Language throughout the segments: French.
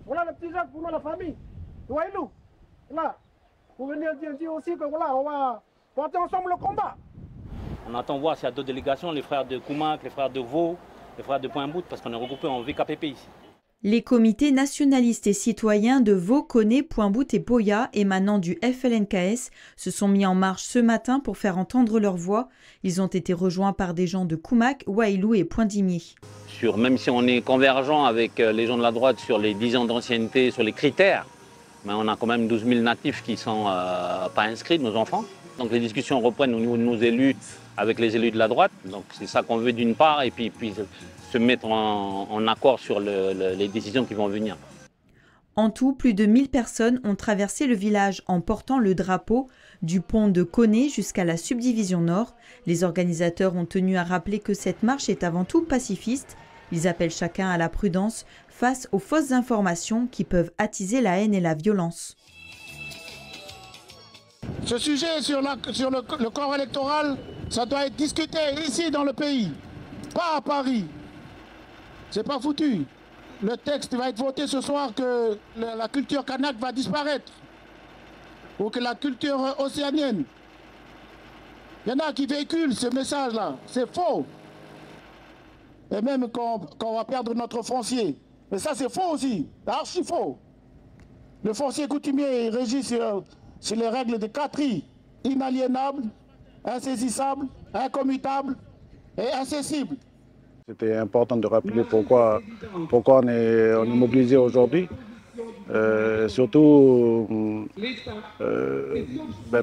Voilà les petits jeunes, pour la famille. Voyez-nous. Là, pour venir dire aussi que voilà, on va porter ensemble le combat. On attend voir s'il y a d'autres délégations, les frères de Koumak, les frères de Vaud, les frères de Pointe-Boute, parce qu'on est regroupés en VKPP ici. Les comités nationalistes et citoyens de Vaud, Koné, Pointe-Boute et Poya, émanant du FLNKS, se sont mis en marche ce matin pour faire entendre leur voix. Ils ont été rejoints par des gens de Koumak, Wailou et Pointe-Dimier. Même si on est convergent avec les gens de la droite sur les 10 ans d'ancienneté, sur les critères, mais on a quand même 12 000 natifs qui ne sont pas inscrits, nos enfants. Donc les discussions reprennent au niveau de nos élus avec les élus de la droite. Donc c'est ça qu'on veut d'une part, et puis se mettre en accord sur les décisions qui vont venir. En tout, plus de 1000 personnes ont traversé le village en portant le drapeau du pont de Koné jusqu'à la subdivision nord. Les organisateurs ont tenu à rappeler que cette marche est avant tout pacifiste. Ils appellent chacun à la prudence face aux fausses informations qui peuvent attiser la haine et la violence. Ce sujet sur le corps électoral, ça doit être discuté ici dans le pays, pas à Paris. C'est pas foutu. Le texte va être voté ce soir que la culture kanak va disparaître. Ou que la culture océanienne. Il y en a qui véhiculent ce message-là. C'est faux. Et même qu'on va perdre notre foncier. Mais ça, c'est faux aussi. C'est archi faux. Le foncier coutumier régit sur les règles de 4 I. Inaliénable, insaisissable, incommutable et incessible. C'était important de rappeler pourquoi on est mobilisé aujourd'hui. Surtout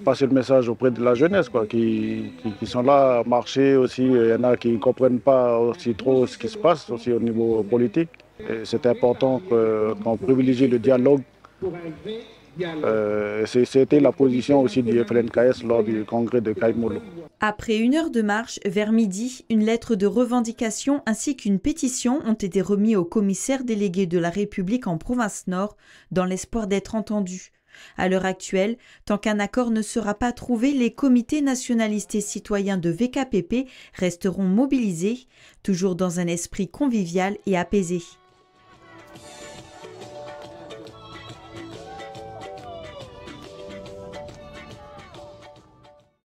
passer le message auprès de la jeunesse qui sont là à marcher aussi. Il y en a qui ne comprennent pas aussi trop ce qui se passe aussi au niveau politique. C'est important qu'on privilégie le dialogue. C'était la position aussi du FLNKS lors du congrès de Kaïmolo. Après 1 heure de marche, vers midi, une lettre de revendication ainsi qu'une pétition ont été remis au commissaire délégué de la République en province Nord dans l'espoir d'être entendus. À l'heure actuelle, tant qu'un accord ne sera pas trouvé, les comités nationalistes et citoyens de VKPP resteront mobilisés, toujours dans un esprit convivial et apaisé.